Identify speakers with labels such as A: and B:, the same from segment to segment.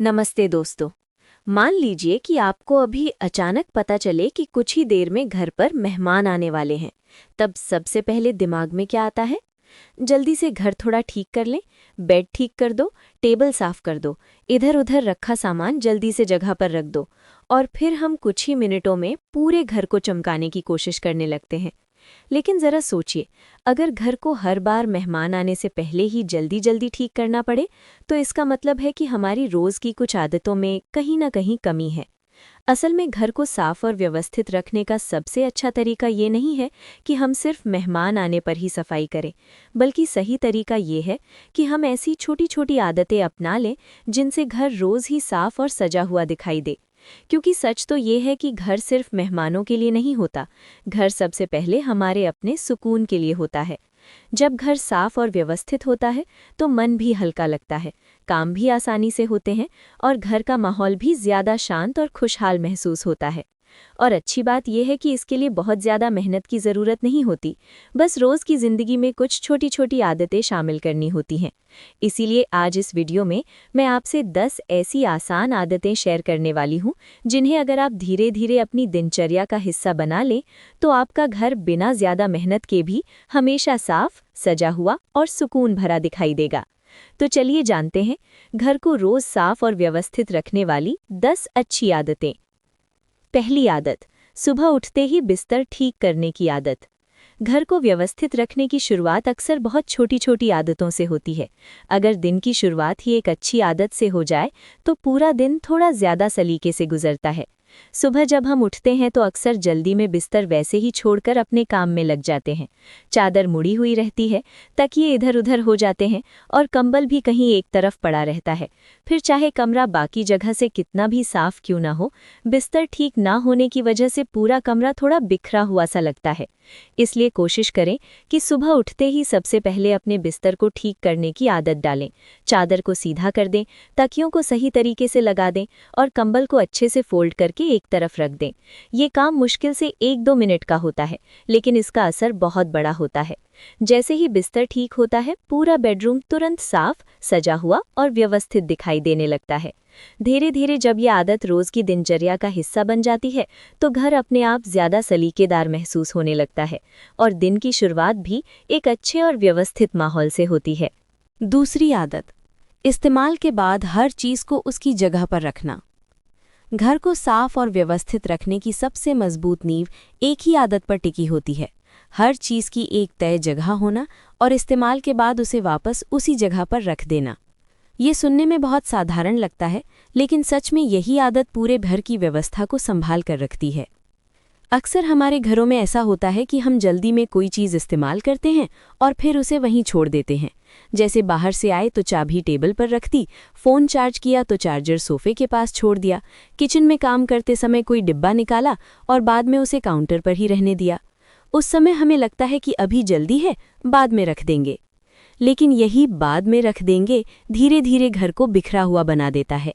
A: नमस्ते दोस्तों। मान लीजिए कि आपको अभी अचानक पता चले कि कुछ ही देर में घर पर मेहमान आने वाले हैं। तब सबसे पहले दिमाग में क्या आता है? जल्दी से घर थोड़ा ठीक कर लें, बेड ठीक कर दो, टेबल साफ कर दो, इधर उधर रखा सामान जल्दी से जगह पर रख दो। और फिर हम कुछ ही मिनटों में पूरे घर को चमकाने की कोशिश करने लगते हैं। लेकिन जरा सोचिए, अगर घर को हर बार मेहमान आने से पहले ही जल्दी जल्दी ठीक करना पड़े, तो इसका मतलब है कि हमारी रोज की कुछ आदतों में कहीं ना कहीं कमी है। असल में घर को साफ और व्यवस्थित रखने का सबसे अच्छा तरीका ये नहीं है कि हम सिर्फ मेहमान आने पर ही सफाई करें, बल्कि सही तरीका ये है कि हम ऐसी छोटी छोटी आदतें अपना लें जिनसे घर रोज ही साफ और सजा हुआ दिखाई दे। क्योंकि सच तो ये है कि घर सिर्फ मेहमानों के लिए नहीं होता, घर सबसे पहले हमारे अपने सुकून के लिए होता है। जब घर साफ और व्यवस्थित होता है तो मन भी हल्का लगता है, काम भी आसानी से होते हैं और घर का माहौल भी ज्यादा शांत और खुशहाल महसूस होता है। और अच्छी बात यह है कि इसके लिए बहुत ज़्यादा मेहनत की ज़रूरत नहीं होती, बस रोज़ की ज़िंदगी में कुछ छोटी छोटी आदतें शामिल करनी होती हैं। इसीलिए आज इस वीडियो में मैं आपसे 10 ऐसी आसान आदतें शेयर करने वाली हूँ जिन्हें अगर आप धीरे धीरे अपनी दिनचर्या का हिस्सा बना लें तो आपका घर बिना ज़्यादा मेहनत के भी हमेशा साफ, सजा हुआ और सुकून भरा दिखाई देगा। तो चलिए जानते हैं घर को रोज़ साफ और व्यवस्थित रखने वाली 10 अच्छी आदतें। पहली आदत, सुबह उठते ही बिस्तर ठीक करने की आदत। घर को व्यवस्थित रखने की शुरुआत अक्सर बहुत छोटी छोटी आदतों से होती है। अगर दिन की शुरुआत ही एक अच्छी आदत से हो जाए तो पूरा दिन थोड़ा ज्यादा सलीके से गुजरता है। सुबह जब हम उठते हैं तो अक्सर जल्दी में बिस्तर वैसे ही छोड़कर अपने काम में लग जाते हैं। चादर मुड़ी हुई रहती है, तकिए इधर उधर हो जाते हैं और कंबल भी कहीं एक तरफ पड़ा रहता है। फिर चाहे कमरा बाकी जगह से कितना भी साफ क्यों ना हो, बिस्तर ठीक ना होने की वजह से पूरा कमरा थोड़ा बिखरा हुआ सा लगता है। इसलिए कोशिश करें कि सुबह उठते ही सबसे पहले अपने बिस्तर को ठीक करने की आदत डालें। चादर को सीधा कर दें, तकियों को सही तरीके से लगा दें और कंबल को अच्छे से फोल्ड करके एक तरफ रख दें। ये काम मुश्किल से 1-2 मिनट का होता है, लेकिन इसका असर बहुत बड़ा होता है। जैसे ही बिस्तर ठीक होता है, पूरा बेडरूम तुरंत साफ, सजा हुआ और व्यवस्थित दिखाई देने लगता है। धीरे धीरे जब ये आदत रोज की दिनचर्या का हिस्सा बन जाती है तो घर अपने आप ज्यादा सलीकेदार महसूस होने लगता है और दिन की शुरुआत भी एक अच्छे और व्यवस्थित माहौल से होती है।
B: दूसरी आदत, इस्तेमाल के बाद हर चीज को उसकी जगह पर रखना। घर को साफ और व्यवस्थित रखने की सबसे मजबूत नींव एक ही आदत पर टिकी होती है। हर चीज की एक तय जगह होना और इस्तेमाल के बाद उसे वापस उसी जगह पर रख देना। ये सुनने में बहुत साधारण लगता है, लेकिन सच में यही आदत पूरे घर की व्यवस्था को संभाल कर रखती है। अक्सर हमारे घरों में ऐसा होता है कि हम जल्दी में कोई चीज़ इस्तेमाल करते हैं और फिर उसे वहीं छोड़ देते हैं। जैसे बाहर से आए तो चाबी टेबल पर रख दी, फ़ोन चार्ज किया तो चार्जर सोफे के पास छोड़ दिया, किचन में काम करते समय कोई डिब्बा निकाला और बाद में उसे काउंटर पर ही रहने दिया। उस समय हमें लगता है कि अभी जल्दी है, बाद में रख देंगे। लेकिन यही बाद में रख देंगे धीरे धीरे घर को बिखरा हुआ बना देता है।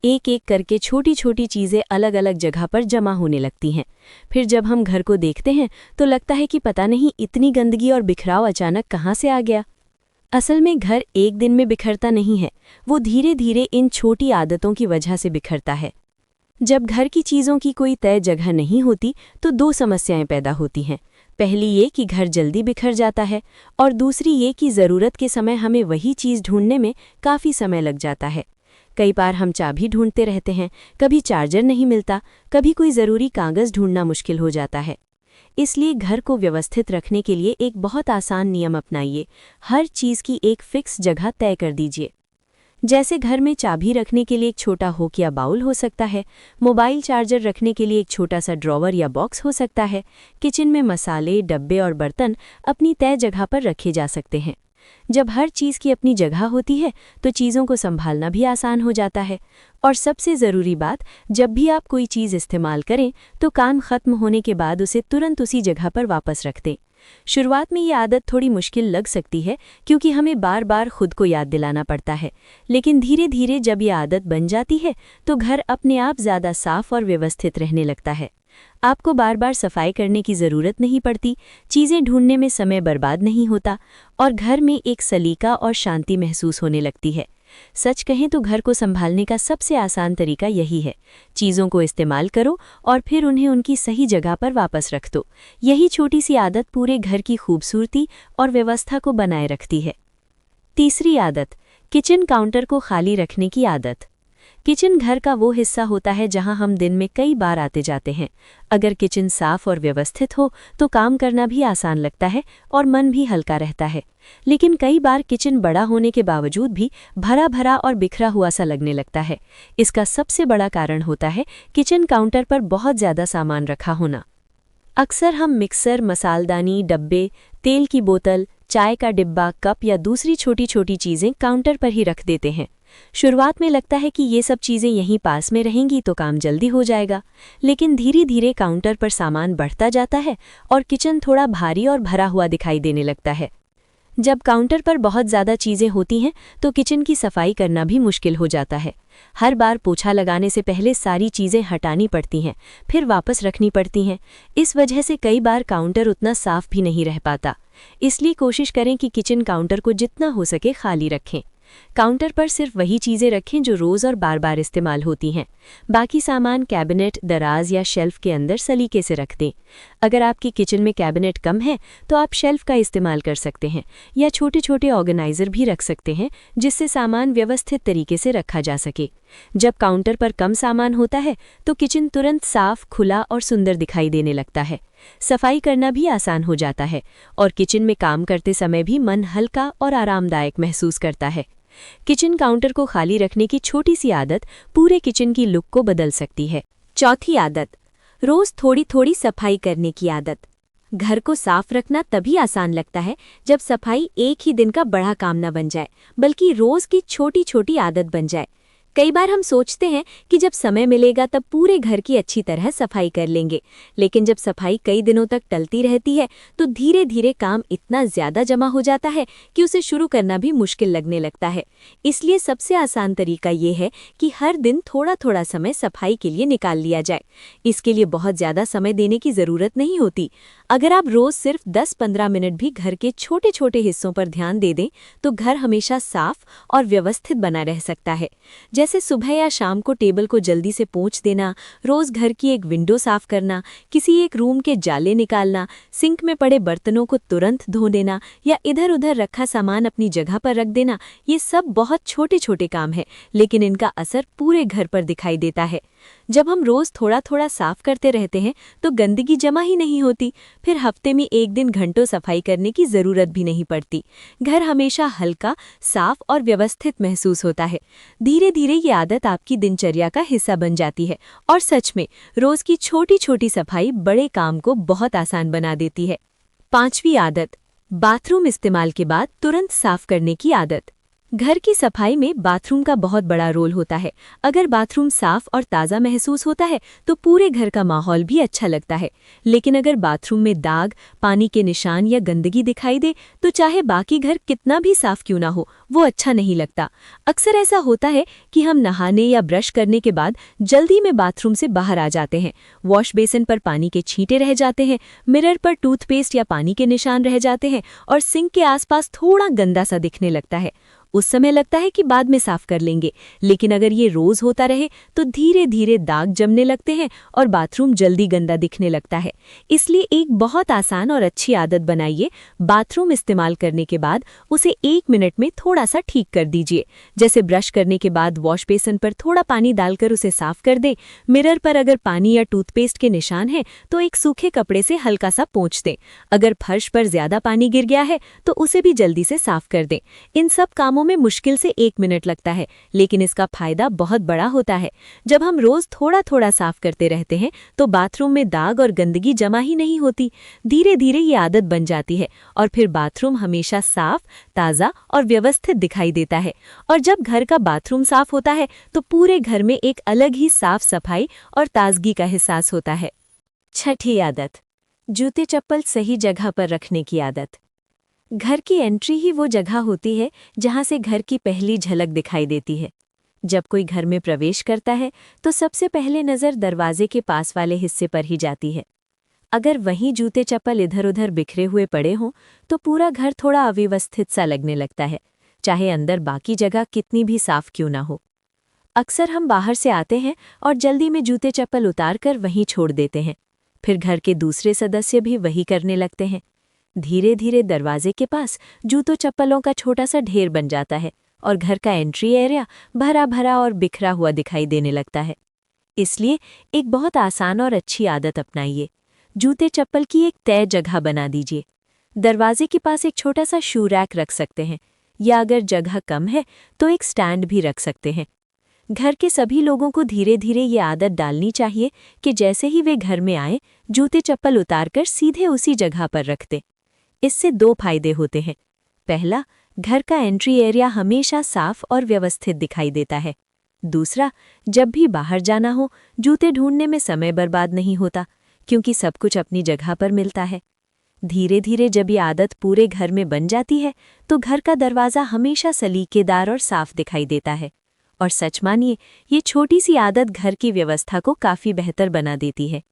B: एक एक करके छोटी छोटी चीज़ें अलग अलग जगह पर जमा होने लगती हैं। फिर जब हम घर को देखते हैं तो लगता है कि पता नहीं इतनी गंदगी और बिखराव अचानक कहाँ से आ गया। असल में घर एक दिन में बिखरता नहीं है, वो धीरे धीरे इन छोटी आदतों की वजह से बिखरता है। जब घर की चीज़ों की कोई तय जगह नहीं होती तो 2 समस्याएं पैदा होती हैं। पहली ये कि घर जल्दी बिखर जाता है और दूसरी ये कि ज़रूरत के समय हमें वही चीज़ ढूंढने में काफ़ी समय लग जाता है। कई बार हम चाबी ढूंढते रहते हैं, कभी चार्जर नहीं मिलता, कभी कोई ज़रूरी कागज़ ढूंढना मुश्किल हो जाता है। इसलिए घर को व्यवस्थित रखने के लिए एक बहुत आसान नियम अपनाइए। हर चीज़ की एक फिक्स जगह तय कर दीजिए। जैसे घर में चाबी रखने के लिए एक छोटा हुक या बाउल हो सकता है, मोबाइल चार्जर रखने के लिए एक छोटा सा ड्रॉवर या बॉक्स हो सकता है। किचन में मसाले, डब्बे और बर्तन अपनी तय जगह पर रखे जा सकते हैं। जब हर चीज़ की अपनी जगह होती है तो चीज़ों को संभालना भी आसान हो जाता है। और सबसे ज़रूरी बात, जब भी आप कोई चीज़ इस्तेमाल करें तो काम खत्म होने के बाद उसे तुरंत उसी जगह पर वापस रख दें। शुरुआत में ये आदत थोड़ी मुश्किल लग सकती है क्योंकि हमें बार बार खुद को याद दिलाना पड़ता है, लेकिन धीरे धीरे जब ये आदत बन जाती है तो घर अपने आप ज़्यादा साफ और व्यवस्थित रहने लगता है। आपको बार बार सफाई करने की ज़रूरत नहीं पड़ती, चीज़ें ढूंढने में समय बर्बाद नहीं होता और घर में एक सलीका और शांति महसूस होने लगती है। सच कहें तो घर को संभालने का सबसे आसान तरीका यही है। चीज़ों को इस्तेमाल करो और फिर उन्हें उनकी सही जगह पर वापस रख दो। यही छोटी सी आदत पूरे घर की खूबसूरती और व्यवस्था को बनाए रखती है। तीसरी आदत, किचन काउंटर को खाली रखने की आदत। किचन घर का वो हिस्सा होता है जहां हम दिन में कई बार आते जाते हैं। अगर किचन साफ और व्यवस्थित हो तो काम करना भी आसान लगता है और मन भी हल्का रहता है। लेकिन कई बार किचन बड़ा होने के बावजूद भी भरा भरा और बिखरा हुआ सा लगने लगता है। इसका सबसे बड़ा कारण होता है किचन काउंटर पर बहुत ज़्यादा सामान रखा होना। अक्सर हम मिक्सर, मसालदानी, डब्बे, तेल की बोतल, चाय का डिब्बा, कप या दूसरी छोटी छोटी चीज़ें काउंटर पर ही रख देते हैं। शुरुआत में लगता है कि ये सब चीज़ें यहीं पास में रहेंगी तो काम जल्दी हो जाएगा, लेकिन धीरे धीरे काउंटर पर सामान बढ़ता जाता है और किचन थोड़ा भारी और भरा हुआ दिखाई देने लगता है। जब काउंटर पर बहुत ज़्यादा चीज़ें होती हैं तो किचन की सफाई करना भी मुश्किल हो जाता है। हर बार पोछा लगाने से पहले सारी चीज़ें हटानी पड़ती हैं, फिर वापस रखनी पड़ती हैं। इस वजह से कई बार काउंटर उतना साफ भी नहीं रह पाता। इसलिए कोशिश करें कि किचन काउंटर को जितना हो सके खाली रखें। काउंटर पर सिर्फ वही चीज़ें रखें जो रोज़ और बार बार इस्तेमाल होती हैं। बाकी सामान कैबिनेट, दराज या शेल्फ के अंदर सलीके से रख दें। अगर आपकी किचन में कैबिनेट कम है तो आप शेल्फ का इस्तेमाल कर सकते हैं या छोटे छोटे ऑर्गेनाइज़र भी रख सकते हैं जिससे सामान व्यवस्थित तरीके से रखा जा सके। जब काउंटर पर कम सामान होता है तो किचन तुरंत साफ, खुला और सुंदर दिखाई देने लगता है। सफाई करना भी आसान हो जाता है और किचन में काम करते समय भी मन हल्का और आरामदायक महसूस करता है। किचन काउंटर को खाली रखने की छोटी सी आदत पूरे किचन की लुक को बदल सकती है।
A: चौथी आदत, रोज थोड़ी थोड़ी सफाई करने की आदत। घर को साफ रखना तभी आसान लगता है जब सफाई एक ही दिन का बड़ा काम न बन जाए, बल्कि रोज की छोटी छोटी आदत बन जाए। कई बार हम सोचते हैं कि जब समय मिलेगा तब पूरे घर की अच्छी तरह सफाई कर लेंगे, लेकिन जब सफाई कई दिनों तक टलती रहती है तो धीरे धीरे काम इतना ज्यादा जमा हो जाता है कि उसे शुरू करना भी मुश्किल लगने लगता है। इसलिए सबसे आसान तरीका ये है कि हर दिन थोड़ा थोड़ा समय सफाई के लिए निकाल लिया जाए। इसके लिए बहुत ज्यादा समय देने की जरूरत नहीं होती। अगर आप रोज सिर्फ 10-15 मिनट भी घर के छोटे छोटे हिस्सों पर ध्यान दे दें तो घर हमेशा साफ और व्यवस्थित बना रह सकता है। जैसे सुबह या शाम को टेबल को जल्दी से पोंछ देना, रोज घर की एक विंडो साफ करना, किसी एक रूम के जाले निकालना, सिंक में पड़े बर्तनों को तुरंत धो देना या इधर उधर रखा सामान अपनी जगह पर रख देना। ये सब बहुत छोटे छोटे काम हैं, लेकिन इनका असर पूरे घर पर दिखाई देता है। जब हम रोज थोड़ा थोड़ा साफ करते रहते हैं तो गंदगी जमा ही नहीं होती, फिर हफ्ते में एक दिन घंटों सफाई करने की जरूरत भी नहीं पड़ती। घर हमेशा हल्का, साफ और व्यवस्थित महसूस होता है। धीरे धीरे ये आदत आपकी दिनचर्या का हिस्सा बन जाती है और सच में रोज की छोटी छोटी सफाई बड़े काम को बहुत आसान बना देती है। पांचवी आदत, बाथरूम इस्तेमाल के बाद तुरंत साफ करने की आदत। घर की सफाई में बाथरूम का बहुत बड़ा रोल होता है। अगर बाथरूम साफ और ताज़ा महसूस होता है तो पूरे घर का माहौल भी अच्छा लगता है। लेकिन अगर बाथरूम में दाग, पानी के निशान या गंदगी दिखाई दे तो चाहे बाकी घर कितना भी साफ क्यों ना हो, वो अच्छा नहीं लगता। अक्सर ऐसा होता है कि हम नहाने या ब्रश करने के बाद जल्दी में बाथरूम से बाहर आ जाते हैं। वॉश बेसिन पर पानी के छींटे रह जाते हैं, मिरर पर टूथपेस्ट या पानी के निशान रह जाते हैं और सिंक के आसपास थोड़ा गंदा सा दिखने लगता है। उस समय लगता है कि बाद में साफ कर लेंगे, लेकिन अगर ये रोज होता रहे तो धीरे धीरे दाग जमने लगते हैं और बाथरूम जल्दी गंदा दिखने लगता है। इसलिए एक बहुत आसान और अच्छी आदत बनाइए, बाथरूम इस्तेमाल करने के बाद उसे 1 मिनट में थोड़ा सा ठीक कर दीजिए। जैसे ब्रश करने के बाद वॉश बेसिन पर थोड़ा पानी डालकर उसे साफ कर दें। मिरर पर अगर पानी या टूथपेस्ट के निशान हैं तो एक सूखे कपड़े से हल्का सा पोंछ दें। अगर फर्श पर ज्यादा पानी गिर गया है तो उसे भी जल्दी से साफ कर दें। इन सब कामों में मुश्किल से 1 मिनट लगता है, लेकिन इसका फायदा बहुत बड़ा होता है। जब हम रोज थोड़ा थोड़ा साफ करते रहते हैं तो बाथरूम में दाग और गंदगी जमा ही नहीं होती। धीरे धीरे ये आदत बन जाती है और फिर बाथरूम हमेशा साफ, ताज़ा और व्यवस्थित दिखाई देता है। और जब घर का बाथरूम साफ होता है तो पूरे घर में एक अलग ही साफ सफाई और ताजगी का एहसास होता है। छठी आदत, जूते चप्पल सही जगह पर रखने की आदत। घर की एंट्री ही वो जगह होती है जहां से घर की पहली झलक दिखाई देती है। जब कोई घर में प्रवेश करता है तो सबसे पहले नज़र दरवाजे के पास वाले हिस्से पर ही जाती है। अगर वहीं जूते चप्पल इधर उधर बिखरे हुए पड़े हों तो पूरा घर थोड़ा अव्यवस्थित सा लगने लगता है। चाहे अंदर बाकी जगह कितनी भी साफ क्यों ना हो। अक्सर हम बाहर से आते हैं और जल्दी में जूते चप्पल उतार कर वहीं छोड़ देते हैं। फिर घर के दूसरे सदस्य भी वही करने लगते हैं। धीरे धीरे दरवाजे के पास जूतों चप्पलों का छोटा सा ढेर बन जाता है और घर का एंट्री एरिया भरा भरा और बिखरा हुआ दिखाई देने लगता है। इसलिए एक बहुत आसान और अच्छी आदत अपनाइए। जूते चप्पल की एक तय जगह बना दीजिए। दरवाजे के पास एक छोटा सा शू रैक रख सकते हैं, या अगर जगह कम है तो एक स्टैंड भी रख सकते हैं। घर के सभी लोगों को धीरे धीरे ये आदत डालनी चाहिए कि जैसे ही वे घर में आए, जूते चप्पल उतारकर सीधे उसी जगह पर रख दें। इससे 2 फायदे होते हैं। पहला, घर का एंट्री एरिया हमेशा साफ और व्यवस्थित दिखाई देता है। दूसरा, जब भी बाहर जाना हो, जूते ढूंढने में समय बर्बाद नहीं होता, क्योंकि सब कुछ अपनी जगह पर मिलता है। धीरे धीरे जब ये आदत पूरे घर में बन जाती है, तो घर का दरवाज़ा हमेशा सलीकेदार और साफ दिखाई देता है। और सच मानिए, ये छोटी सी आदत घर की व्यवस्था को काफ़ी बेहतर बना देती है।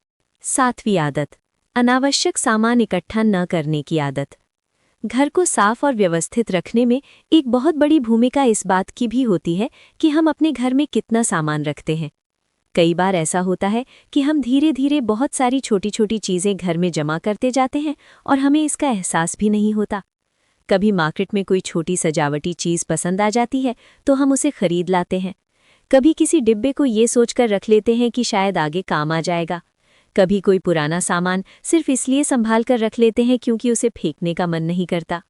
A: 7वीं आदत, अनावश्यक सामान इकट्ठा न करने की आदत। घर को साफ और व्यवस्थित रखने में एक बहुत बड़ी भूमिका इस बात की भी होती है कि हम अपने घर में कितना सामान रखते हैं। कई बार ऐसा होता है कि हम धीरे धीरे बहुत सारी छोटी छोटी चीज़ें घर में जमा करते जाते हैं और हमें इसका एहसास भी नहीं होता। कभी मार्केट में कोई छोटी सजावटी चीज़ पसंद आ जाती है तो हम उसे खरीद लाते हैं। कभी किसी डिब्बे को ये सोचकर रख लेते हैं कि शायद आगे काम आ जाएगा। कभी कोई पुराना सामान सिर्फ इसलिए संभाल कर रख लेते हैं क्योंकि उसे फेंकने का मन नहीं करता।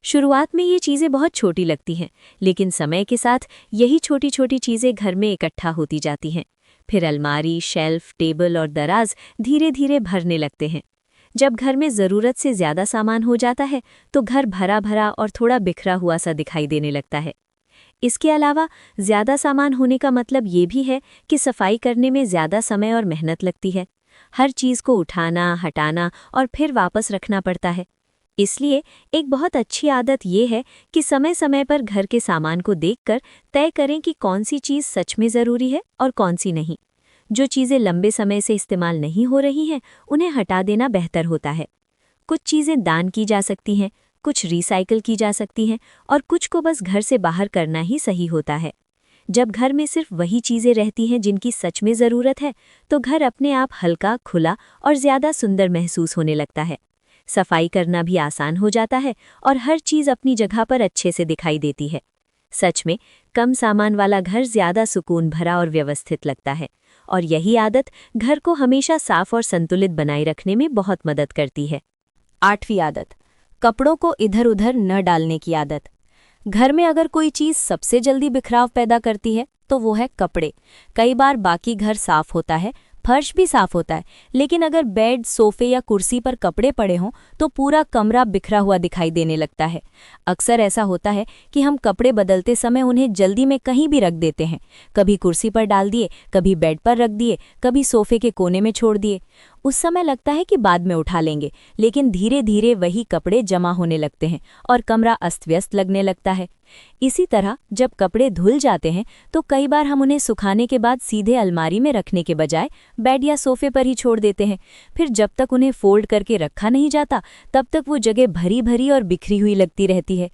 A: शुरुआत में ये चीज़ें बहुत छोटी लगती हैं, लेकिन समय के साथ यही छोटी छोटी चीज़ें घर में इकट्ठा होती जाती हैं। फिर अलमारी, शेल्फ, टेबल और दराज धीरे धीरे भरने लगते हैं। जब घर में ज़रूरत से ज़्यादा सामान हो जाता है तो घर भरा भरा और थोड़ा बिखरा हुआ सा दिखाई देने लगता है। इसके अलावा ज़्यादा सामान होने का मतलब ये भी है कि सफाई करने में ज़्यादा समय और मेहनत लगती है। हर चीज़ को उठाना, हटाना और फिर वापस रखना पड़ता है। इसलिए एक बहुत अच्छी आदत ये है कि समय समय पर घर के सामान को देखकर तय करें कि कौन सी चीज़ सच में ज़रूरी है और कौन सी नहीं। जो चीज़ें लंबे समय से इस्तेमाल नहीं हो रही हैं, उन्हें हटा देना बेहतर होता है। कुछ चीज़ें दान की जा सकती हैं, कुछ रिसाइकिल की जा सकती हैं और कुछ को बस घर से बाहर करना ही सही होता है। जब घर में सिर्फ वही चीज़ें रहती हैं जिनकी सच में ज़रूरत है, तो घर अपने आप हल्का, खुला और ज़्यादा सुंदर महसूस होने लगता है। सफाई करना भी आसान हो जाता है और हर चीज़ अपनी जगह पर अच्छे से दिखाई देती है। सच में कम सामान वाला घर ज़्यादा सुकून भरा और व्यवस्थित लगता है, और यही आदत घर को हमेशा साफ और संतुलित बनाए रखने में बहुत मदद करती है।
B: 8वीं आदत, कपड़ों को इधर उधर न डालने की आदत। घर में अगर कोई चीज़ सबसे जल्दी बिखराव पैदा करती है तो वो है कपड़े। कई बार बाकी घर साफ होता है, फर्श भी साफ होता है, लेकिन अगर बेड, सोफे या कुर्सी पर कपड़े पड़े हों तो पूरा कमरा बिखरा हुआ दिखाई देने लगता है। अक्सर ऐसा होता है कि हम कपड़े बदलते समय उन्हें जल्दी में कहीं भी रख देते हैं। कभी कुर्सी पर डाल दिए, कभी बेड पर रख दिए, कभी सोफे के कोने में छोड़ दिए। उस समय लगता है कि बाद में उठा लेंगे, लेकिन धीरे धीरे वही कपड़े जमा होने लगते हैं और कमरा अस्त व्यस्त लगने लगता है। इसी तरह जब कपड़े धुल जाते हैं तो कई बार हम उन्हें सुखाने के बाद सीधे अलमारी में रखने के बजाय बेड या सोफे पर ही छोड़ देते हैं। फिर जब तक उन्हें फोल्ड करके रखा नहीं जाता, तब तक वो जगह भरी भरी और बिखरी हुई लगती रहती है।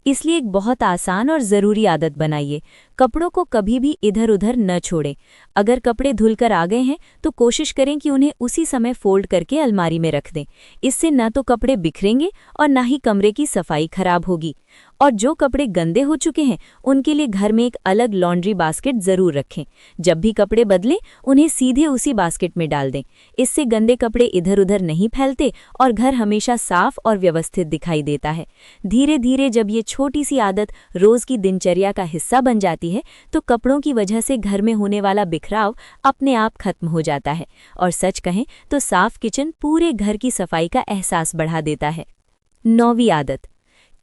B: इसलिए एक बहुत आसान और ज़रूरी आदत बनाइए, कपड़ों को कभी भी इधर उधर न छोड़ें। अगर कपड़े धुलकर आ गए हैं तो कोशिश करें कि उन्हें उसी समय फोल्ड करके अलमारी में रख दें। इससे न तो कपड़े बिखरेंगे और न ही कमरे की सफाई खराब होगी। और जो कपड़े गंदे हो चुके हैं उनके लिए घर में एक अलग लॉन्ड्री बास्केट ज़रूर रखें। जब भी कपड़े बदलें उन्हें सीधे उसी बास्केट में डाल दें। इससे गंदे कपड़े इधर उधर नहीं फैलते और घर हमेशा साफ और व्यवस्थित दिखाई देता है। धीरे धीरे जब ये छोटी सी आदत रोज़ की दिनचर्या का हिस्सा बन जाती है तो कपड़ों की वजह से घर में होने वाला बिखराव अपने आप खत्म हो जाता है, और सच कहें तो साफ किचन पूरे घर की सफाई का एहसास बढ़ा देता है। 9वीं आदत,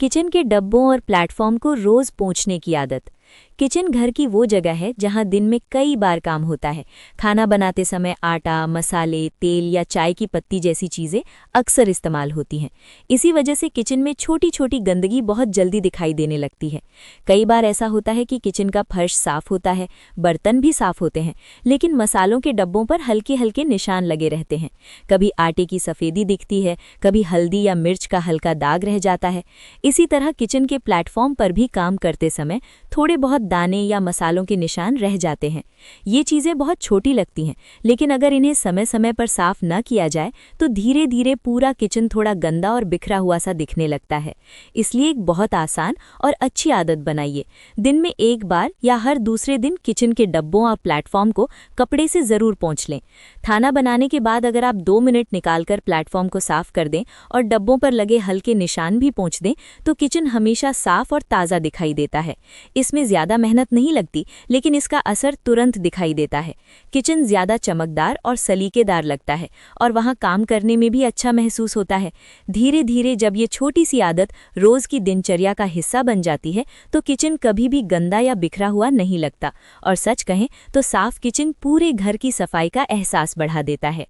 B: किचन के डब्बों और प्लेटफॉर्म को रोज़ पोंछने की आदत।
A: किचन घर की वो जगह है जहां दिन में कई बार काम होता है। खाना बनाते समय आटा, मसाले, तेल या चाय की पत्ती जैसी चीज़ें अक्सर इस्तेमाल होती हैं। इसी वजह से किचन में छोटी छोटी गंदगी बहुत जल्दी दिखाई देने लगती है। कई बार ऐसा होता है कि किचन का फर्श साफ होता है, बर्तन भी साफ होते हैं, लेकिन मसालों के डब्बों पर हल्के हल्के निशान लगे रहते हैं। कभी आटे की सफ़ेदी दिखती है, कभी हल्दी या मिर्च का हल्का दाग रह जाता है। इसी तरह किचन के प्लेटफॉर्म पर भी काम करते समय थोड़े बहुत दाने या मसालों के निशान रह जाते हैं। ये चीज़ें बहुत छोटी लगती हैं, लेकिन अगर इन्हें समय समय पर साफ न किया जाए तो धीरे धीरे पूरा किचन थोड़ा गंदा और बिखरा हुआ सा दिखने लगता है। इसलिए एक बहुत आसान और अच्छी आदत बनाइए। दिन में एक बार या हर दूसरे दिन किचन के डब्बों और प्लेटफॉर्म को कपड़े से ज़रूर पोंछ लें। खाना बनाने के बाद अगर आप 2 मिनट निकालकर प्लेटफॉर्म को साफ कर दें और डब्बों पर लगे हल्के निशान भी पोंछ दें तो किचन हमेशा साफ और ताज़ा दिखाई देता है। इसमें ज़्यादा मेहनत नहीं लगती, लेकिन इसका असर तुरंत दिखाई देता है। किचन ज़्यादा चमकदार और सलीकेदार लगता है और वहाँ काम करने में भी अच्छा महसूस होता है। धीरे धीरे जब ये छोटी सी आदत रोज़ की दिनचर्या का हिस्सा बन जाती है तो किचन कभी भी गंदा या बिखरा हुआ नहीं लगता, और सच कहें तो साफ किचन पूरे घर की सफाई का एहसास बढ़ा देता है।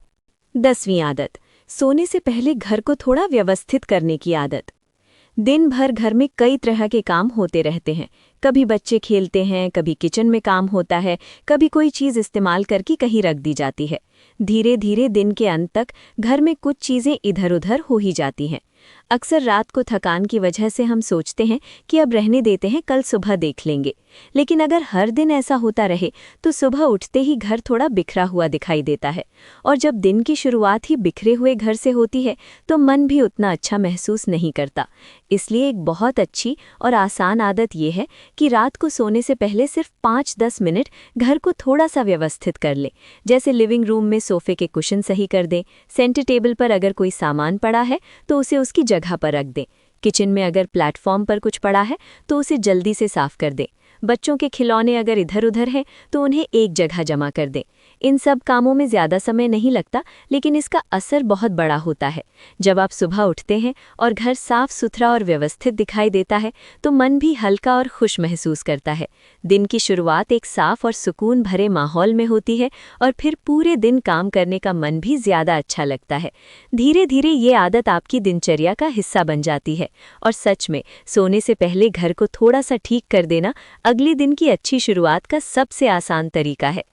B: 10वीं आदत, सोने से पहले घर को थोड़ा व्यवस्थित करने की आदत। दिन भर घर में कई तरह के काम होते रहते हैं। कभी बच्चे खेलते हैं, कभी किचन में काम होता है, कभी कोई चीज़ इस्तेमाल करके कहीं रख दी जाती है। धीरे धीरे दिन के अंत तक घर में कुछ चीज़ें इधर-उधर हो ही जाती हैं। अक्सर रात को थकान की वजह से हम सोचते हैं कि अब रहने देते हैं, कल सुबह देख लेंगे। लेकिन अगर हर दिन ऐसा होता रहे तो सुबह उठते ही घर थोड़ा बिखरा हुआ दिखाई देता है, और जब दिन की शुरुआत ही बिखरे हुए घर से होती है तो मन भी उतना अच्छा महसूस नहीं करता। इसलिए एक बहुत अच्छी और आसान आदत ये है कि रात को सोने से पहले सिर्फ 5-10 मिनट घर को थोड़ा सा व्यवस्थित कर लें। जैसे लिविंग रूम में सोफे के कुशन सही कर दें, सेंटर टेबल पर अगर कोई सामान पड़ा है तो उसे उसकी जगह पर रख दें। किचन में अगर प्लेटफॉर्म पर कुछ पड़ा है तो उसे जल्दी से साफ कर दें। बच्चों के खिलौने अगर इधर-उधर हैं तो उन्हें एक जगह जमा कर दें। इन सब कामों में ज़्यादा समय नहीं लगता, लेकिन इसका असर बहुत बड़ा होता है। जब आप सुबह उठते हैं और घर साफ सुथरा और व्यवस्थित दिखाई देता है तो मन भी हल्का और खुश महसूस करता है। दिन की शुरुआत एक साफ और सुकून भरे माहौल में होती है और फिर पूरे दिन काम करने का मन भी ज़्यादा अच्छा लगता है। धीरे धीरे ये आदत आपकी दिनचर्या का हिस्सा बन जाती है, और सच में सोने से पहले घर को थोड़ा सा ठीक कर देना अगले दिन की अच्छी शुरुआत का सबसे आसान तरीका है।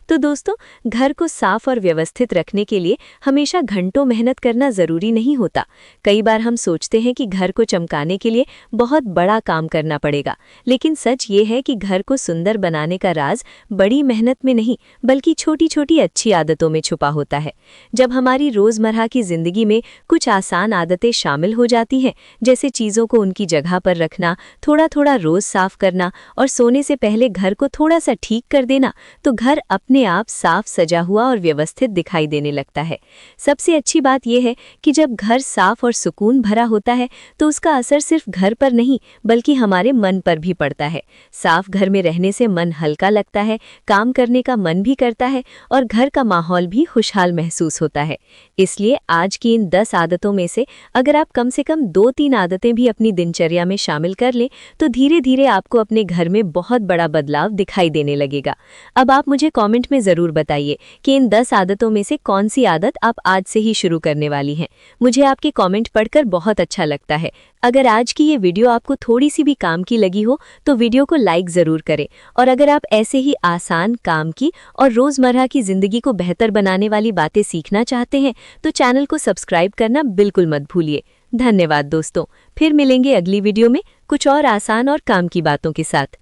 B: तो दोस्तों, घर को साफ और व्यवस्थित रखने के लिए हमेशा घंटों मेहनत करना ज़रूरी नहीं होता। कई बार हम सोचते हैं कि घर को चमकाने के लिए बहुत बड़ा काम करना पड़ेगा, लेकिन सच ये है कि घर को सुंदर बनाने का राज बड़ी मेहनत में नहीं बल्कि छोटी छोटी अच्छी आदतों में छुपा होता है। जब हमारी रोज़मर्रा की ज़िंदगी में कुछ आसान आदतें शामिल हो जाती हैं, जैसे चीज़ों को उनकी जगह पर रखना, थोड़ा थोड़ा रोज़ साफ करना और सोने से पहले घर को थोड़ा सा ठीक कर देना, तो घर अपने आप साफ, सजा हुआ और व्यवस्थित दिखाई देने लगता है। सबसे अच्छी बात यह है कि जब घर साफ और सुकून भरा होता है तो उसका असर सिर्फ घर पर नहीं बल्कि हमारे मन पर भी पड़ता है। साफ घर में रहने से मन हल्का लगता है, काम करने का मन भी करता है और घर का माहौल भी खुशहाल महसूस होता है। इसलिए आज की इन 10 आदतों में से अगर आप कम से कम 2-3 आदतें भी अपनी दिनचर्या में शामिल कर लें तो धीरे धीरे आपको अपने घर में बहुत बड़ा बदलाव दिखाई देने लगेगा। अब आप मुझे कमेंट में ज़रूर बताइए कि इन 10 आदतों में से कौन सी आदत आप आज से ही शुरू करने वाली हैं। मुझे आपके कमेंट पढ़कर बहुत अच्छा लगता है। अगर आज की ये वीडियो आपको थोड़ी सी भी काम की लगी हो तो वीडियो को लाइक ज़रूर करें, और अगर आप ऐसे ही आसान, काम की और रोज़मर्रा की ज़िंदगी को बेहतर बनाने वाली बातें सीखना चाहते हैं तो चैनल को सब्सक्राइब करना बिल्कुल मत भूलिए। धन्यवाद दोस्तों, फिर मिलेंगे अगली वीडियो में कुछ और आसान और काम की बातों के साथ।